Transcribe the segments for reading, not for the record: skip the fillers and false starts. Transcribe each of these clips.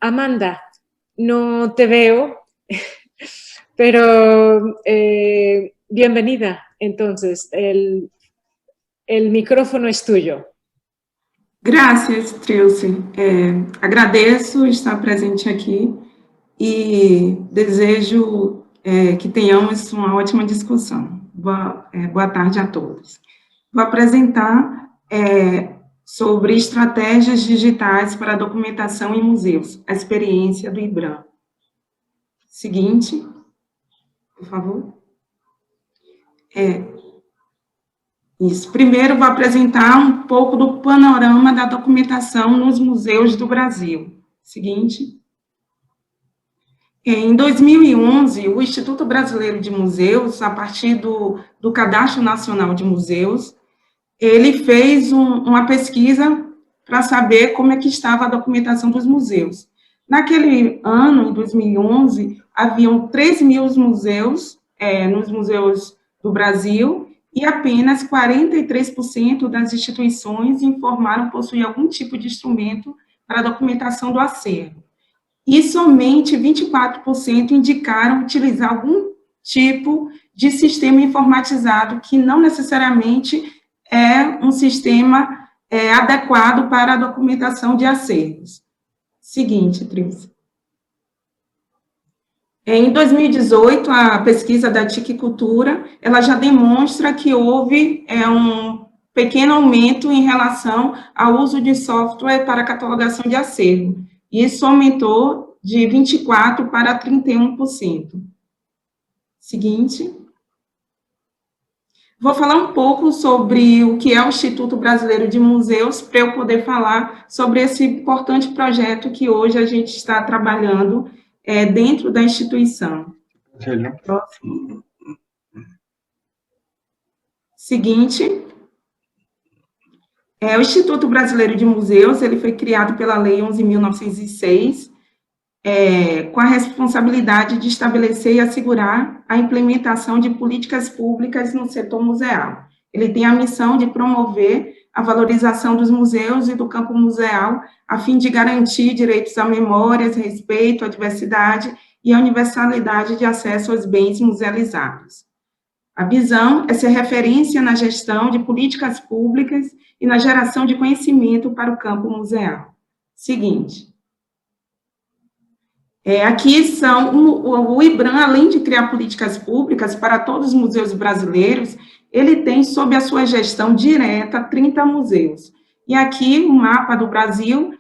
Amanda, no te veo, pero bienvenida. Entonces, el micrófono es tuyo. Graças, Trilce. Agradeço estar presente aqui e desejo que tenhamos uma ótima discussão. Boa tarde a todos. Vou apresentar sobre estratégias digitais para documentação em museus, a experiência do IBRAM. Seguinte, por favor. Isso. Primeiro, vou apresentar um pouco do panorama da documentação nos museus do Brasil. Seguinte. Em 2011, o Instituto Brasileiro de Museus, a partir do Cadastro Nacional de Museus, ele fez uma pesquisa para saber como é que estava a documentação dos museus. Naquele ano, em 2011, haviam 3 mil museus, nos museus do Brasil, e apenas 43% das instituições informaram possuir algum tipo de instrumento para a documentação do acervo. E somente 24% indicaram utilizar algum tipo de sistema informatizado, que não necessariamente é um sistema adequado para a documentação de acervos. Seguinte, Tris. Em 2018, a pesquisa da TIC Cultura, ela já demonstra que houve um pequeno aumento em relação ao uso de software para catalogação de acervo. Isso aumentou de 24% para 31%. Seguinte. Vou falar um pouco sobre o que é o Instituto Brasileiro de Museus, para eu poder falar sobre esse importante projeto que hoje a gente está trabalhando dentro da instituição. Próximo. Seguinte. O Instituto Brasileiro de Museus, ele foi criado pela Lei 11.906, com a responsabilidade de estabelecer e assegurar a implementação de políticas públicas no setor museal. Ele tem a missão de promover a valorização dos museus e do campo museal, a fim de garantir direitos à memória, respeito à diversidade e à universalidade de acesso aos bens musealizados. A visão é ser referência na gestão de políticas públicas e na geração de conhecimento para o campo museal. Seguinte. Aqui são, o IBRAM, além de criar políticas públicas para todos os museus brasileiros, ele tem sob a sua gestão direta 30 museus. E aqui, o mapa do Brasil,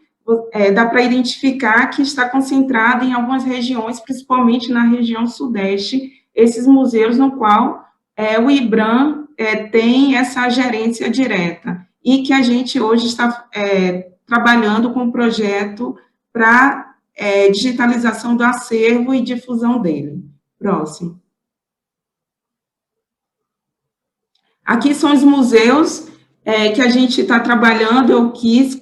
dá para identificar que está concentrado em algumas regiões, principalmente na região sudeste, esses museus no qual o IBRAM tem essa gerência direta, e que a gente hoje está trabalhando com um projeto para digitalização do acervo e difusão dele. Próximo. Aqui são os museus que a gente está trabalhando. Eu quis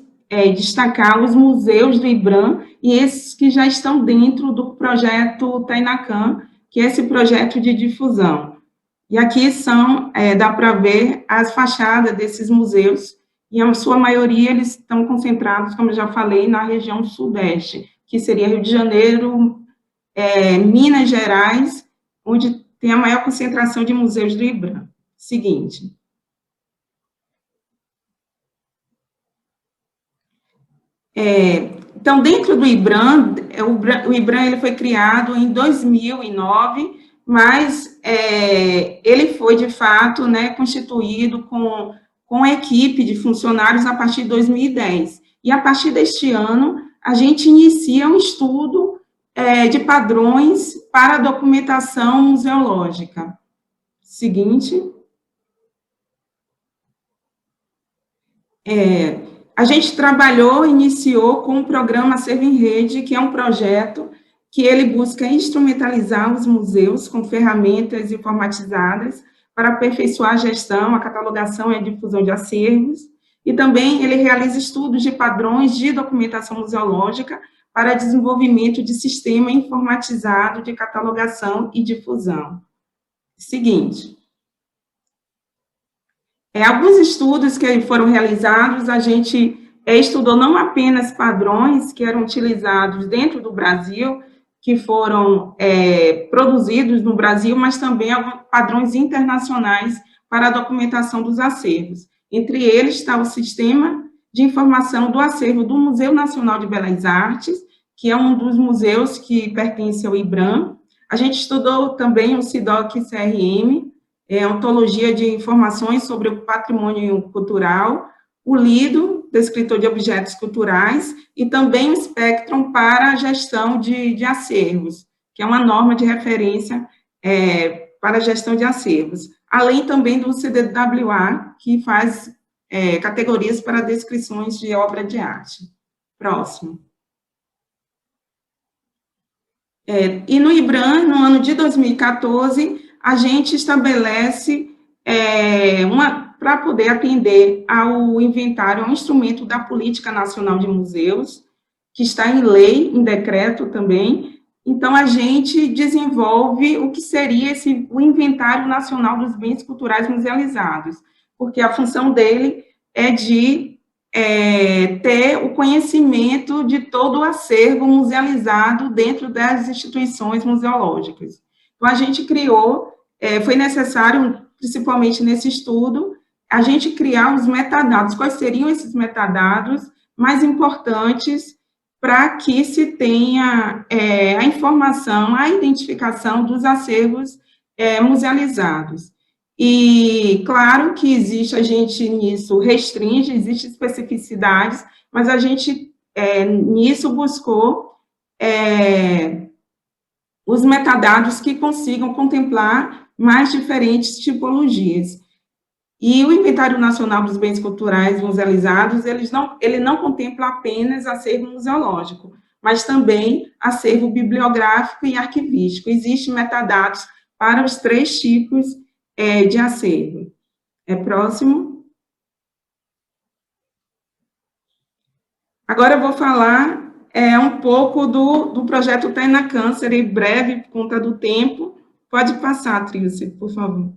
destacar os museus do IBRAM e esses que já estão dentro do projeto Tainacan, que é esse projeto de difusão. E aqui dá para ver as fachadas desses museus, e a sua maioria eles estão concentrados, como eu já falei, na região sudeste, que seria Rio de Janeiro, Minas Gerais, onde tem a maior concentração de museus do IBRAM. Seguinte. Então, dentro do IBRAM, o IBRAM ele foi criado em 2009, mas ele foi, de fato, constituído com a equipe de funcionários a partir de 2010. E, a partir deste ano, a gente inicia um estudo de padrões para a documentação museológica. Seguinte. A gente iniciou com o programa Acervo em Rede, que é um projeto que ele busca instrumentalizar os museus com ferramentas informatizadas para aperfeiçoar a gestão, a catalogação e a difusão de acervos, e também ele realiza estudos de padrões de documentação museológica para desenvolvimento de sistema informatizado de catalogação e difusão. Seguinte. Alguns estudos que foram realizados, a gente estudou não apenas padrões que eram utilizados dentro do Brasil, que foram produzidos no Brasil, mas também padrões internacionais para a documentação dos acervos. Entre eles está o Sistema de Informação do Acervo do Museu Nacional de Belas Artes, que é um dos museus que pertence ao IBRAM. A gente estudou também o SIDOC-CRM, Ontologia de Informações sobre o Patrimônio Cultural, o LIDO, Descritor de Objetos Culturais, e também o Spectrum para a gestão de acervos, que é uma norma de referência para a gestão de acervos, além também do CDWA, que faz categorias para descrições de obra de arte. Próximo. E no IBRAM, no ano de 2014, a gente estabelece para poder atender ao inventário, ao instrumento da Política Nacional de Museus, que está em lei, em decreto também. Então, a gente desenvolve o que seria o Inventário Nacional dos Bens Culturais Musealizados, porque a função dele é de ter o conhecimento de todo o acervo musealizado dentro das instituições museológicas. Então, a gente criou, foi necessário, principalmente nesse estudo, a gente criar os metadados. Quais seriam esses metadados mais importantes para que se tenha a informação, a identificação dos acervos musealizados? E, claro que existe, a gente nisso restringe, existem especificidades, mas a gente nisso buscou os metadados que consigam contemplar mais diferentes tipologias. E o Inventário Nacional dos Bens Culturais Musealizados, ele não contempla apenas acervo museológico, mas também acervo bibliográfico e arquivístico. Existem metadados para os 3 tipos de acervo. Próximo. Agora eu vou falar um pouco do projeto Tainacan, serei breve por conta do tempo. Pode passar, Trilce, por favor.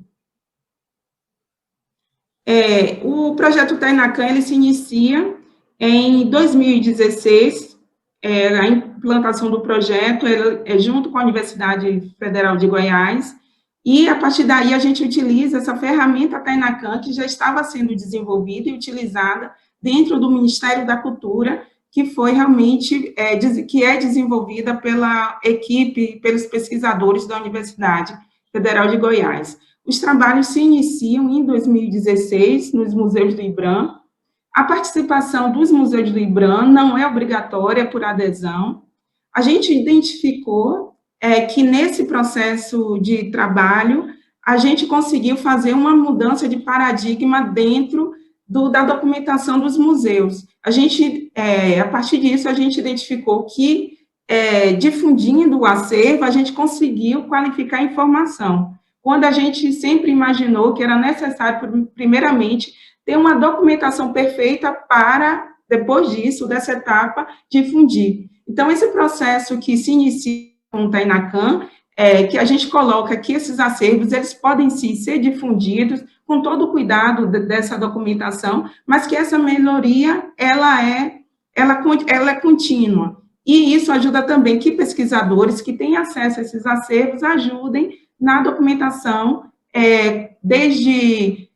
O projeto Tainacan, ele se inicia em 2016, a implantação do projeto junto com a Universidade Federal de Goiás, e a partir daí a gente utiliza essa ferramenta Tainacan, que já estava sendo desenvolvida e utilizada dentro do Ministério da Cultura, que foi realmente, que é desenvolvida pela equipe, pelos pesquisadores da Universidade Federal de Goiás. Os trabalhos se iniciam em 2016, nos museus do IBRAM. A participação dos museus do IBRAM não é obrigatória por adesão. A gente identificou que nesse processo de trabalho, a gente conseguiu fazer uma mudança de paradigma dentro da documentação dos museus. A partir disso, a gente identificou que, difundindo o acervo, a gente conseguiu qualificar a informação. Quando a gente sempre imaginou que era necessário, primeiramente, ter uma documentação perfeita para, depois disso, dessa etapa, difundir. Então, esse processo que se inicia com o Tainacan, que a gente coloca que esses acervos, eles podem sim ser difundidos com todo o cuidado dessa documentação, mas que essa melhoria, ela é contínua. E isso ajuda também que pesquisadores que têm acesso a esses acervos ajudem na documentação, desde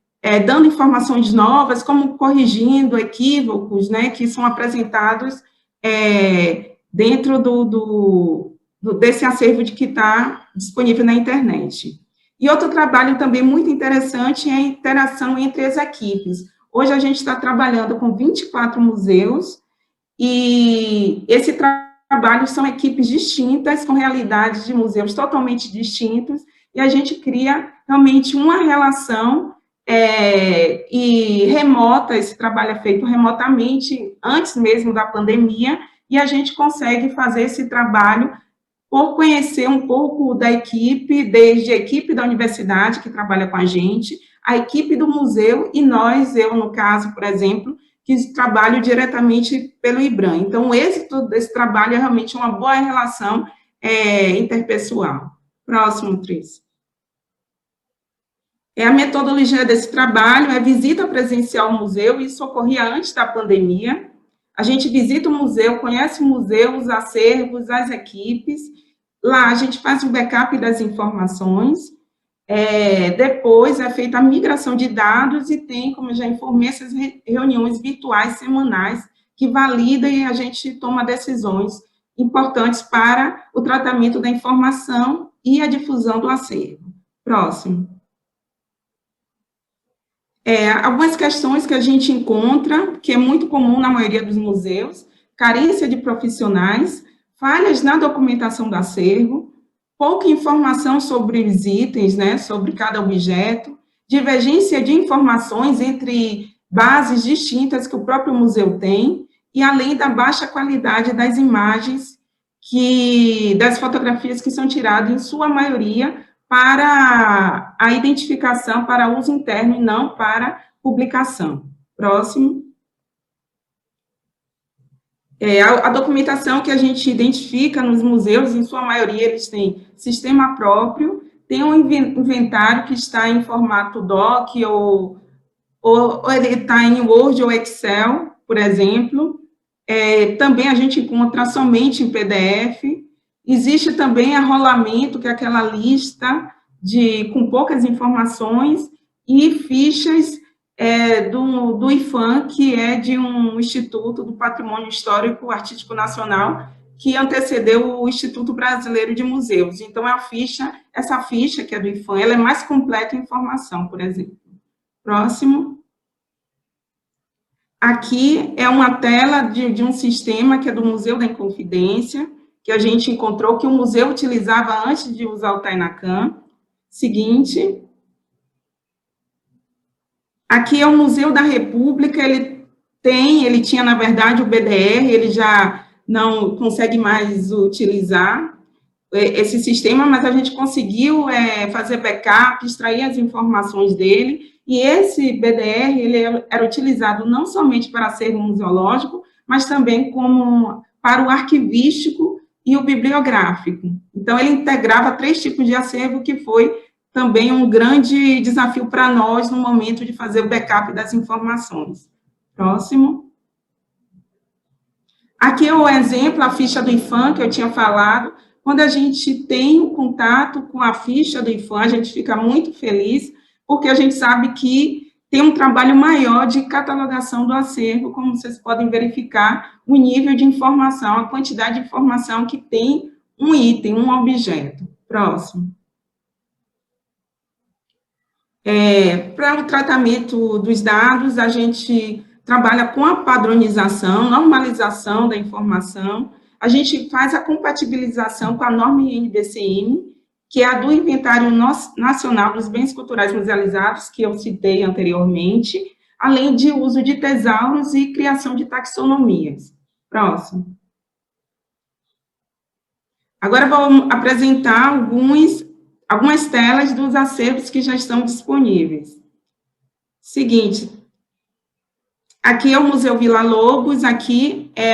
dando informações novas, como corrigindo equívocos, né, que são apresentados dentro desse acervo que está disponível na internet. E outro trabalho também muito interessante é a interação entre as equipes. Hoje a gente está trabalhando com 24 museus, e esse trabalho são equipes distintas, com realidades de museus totalmente distintos, e a gente cria realmente uma relação e remota, esse trabalho é feito remotamente, antes mesmo da pandemia, e a gente consegue fazer esse trabalho por conhecer um pouco da equipe, desde a equipe da universidade, que trabalha com a gente, a equipe do museu, e eu, no caso, por exemplo, que trabalho diretamente pelo IBRAM. Então, o êxito desse trabalho é realmente uma boa relação interpessoal. Próximo, Tris. A metodologia desse trabalho é visita presencial ao museu, isso ocorria antes da pandemia. A gente visita o museu, conhece o museu, os acervos, as equipes. Lá a gente faz o backup das informações. Depois é feita a migração de dados e tem, como eu já informei, essas reuniões virtuais semanais que validam e a gente toma decisões importantes para o tratamento da informação e a difusão do acervo. Próximo. Algumas questões que a gente encontra, que é muito comum na maioria dos museus: carência de profissionais, falhas na documentação do acervo, pouca informação sobre os itens, né, sobre cada objeto, divergência de informações entre bases distintas que o próprio museu tem, e além da baixa qualidade das imagens, das fotografias que são tiradas, em sua maioria, para a identificação, para uso interno e não para publicação. Próximo. A documentação que a gente identifica nos museus, em sua maioria, eles têm sistema próprio, tem um inventário que está em formato doc, ou ele está em Word ou Excel, por exemplo. Também a gente encontra somente em PDF. Existe também arrolamento, que é aquela lista com poucas informações, e fichas do IPHAN, que é de um Instituto do Patrimônio Histórico Artístico Nacional, que antecedeu o Instituto Brasileiro de Museus. Então, essa ficha, que é do IPHAN, ela é mais completa em informação, por exemplo. Próximo. Aqui é uma tela de um sistema que é do Museu da Inconfidência, que a gente encontrou que o museu utilizava antes de usar o Tainacan. Seguinte. Aqui é o Museu da República, ele tinha, na verdade, o BDR, ele já não consegue mais utilizar esse sistema, mas a gente conseguiu fazer backup, extrair as informações dele, e esse BDR, ele era utilizado não somente para acervo museológico, mas também para o arquivístico e o bibliográfico. Então, ele integrava 3 tipos de acervo, que foi também um grande desafio para nós no momento de fazer o backup das informações. Próximo. Aqui é o exemplo, a ficha do IPHAN, que eu tinha falado. Quando a gente tem um contato com a ficha do IPHAN, a gente fica muito feliz, porque a gente sabe que tem um trabalho maior de catalogação do acervo, como vocês podem verificar, o nível de informação, a quantidade de informação que tem um item, um objeto. Próximo. Para o tratamento dos dados, a gente trabalha com a padronização, normalização da informação, a gente faz a compatibilização com a norma INBCM, que é a do Inventário Nacional dos Bens Culturais Musealizados, que eu citei anteriormente, além de uso de tesauros e criação de taxonomias. Próximo. Agora, vou apresentar algumas telas dos acervos que já estão disponíveis. Seguinte, aqui é o Museu Villa-Lobos, aqui é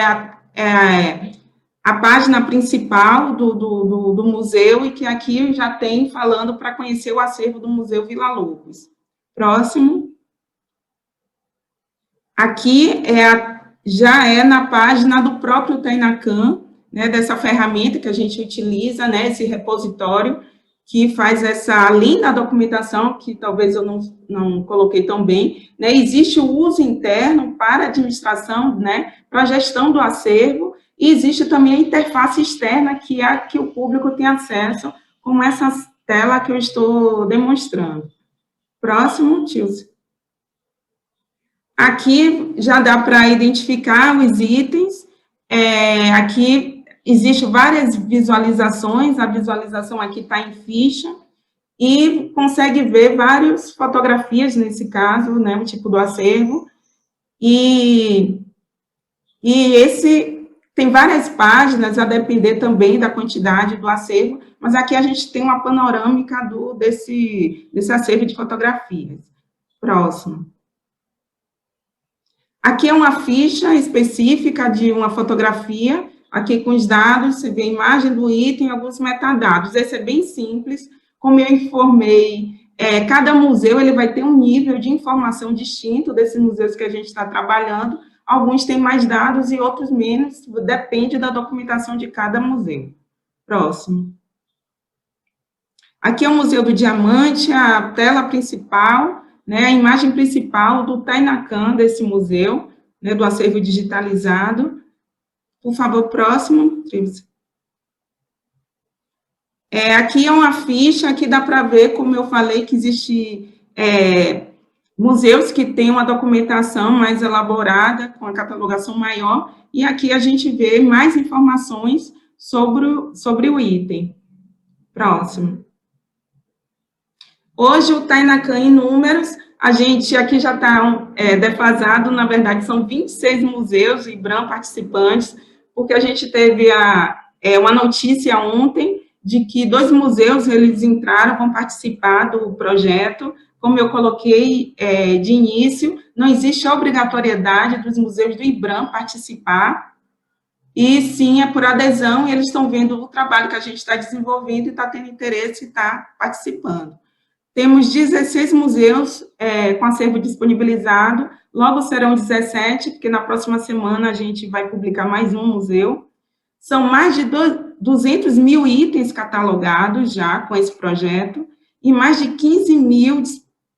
a página principal do museu, e que aqui já tem falando para conhecer o acervo do Museu Villa-Lobos. Próximo. Aqui já é na página do próprio Tainacan, né, dessa ferramenta que a gente utiliza, né, esse repositório, que faz além da documentação, que talvez eu não coloquei tão bem, né, existe o uso interno para administração, né, para a gestão do acervo, e existe também a interface externa, que é a que o público tem acesso, como essa tela que eu estou demonstrando. Próximo, Tilce. Aqui já dá para identificar os itens, aqui existem várias visualizações, a visualização aqui está em ficha, e consegue ver várias fotografias, nesse caso, né, o tipo do acervo, e esse tem várias páginas, a depender também da quantidade do acervo, mas aqui a gente tem uma panorâmica desse acervo de fotografias. Próximo. Aqui é uma ficha específica de uma fotografia, aqui com os dados, você vê a imagem do item e alguns metadados. Esse é bem simples, como eu informei, cada museu ele vai ter um nível de informação distinto desses museus que a gente está trabalhando. alguns têm mais dados e outros menos, depende da documentação de cada museu. Próximo. Aqui é o Museu do Diamante, a tela principal, né, a imagem principal do Tainacan desse museu, né, do acervo digitalizado. Por favor, próximo. Aqui é uma ficha, aqui dá para ver, como eu falei, que existe museus que têm uma documentação mais elaborada, com a catalogação maior, e aqui a gente vê mais informações sobre o item. Próximo. Hoje, o Tainacan em números, a gente aqui já está defasado, na verdade, são 26 museus e IBRAM participantes, porque a gente teve uma notícia ontem de que 2 museus, eles entraram, vão participar do projeto. Como eu coloquei de início, não existe a obrigatoriedade dos museus do IBRAM participar, e sim é por adesão, e eles estão vendo o trabalho que a gente está desenvolvendo e está tendo interesse e está participando. Temos 16 museus com acervo disponibilizado, logo serão 17, porque na próxima semana a gente vai publicar mais um museu. São mais de 200 mil itens catalogados já com esse projeto, e mais de 15 mil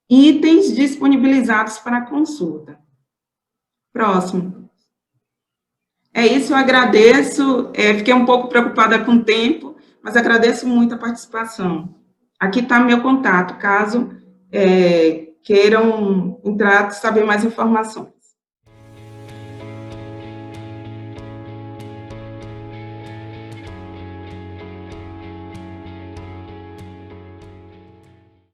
itens disponibilizados para consulta. Próximo. É isso, eu agradeço, fiquei um pouco preocupada com o tempo, mas agradeço muito a participação. Aqui está meu contato, caso queiram entrar, saber mais informações.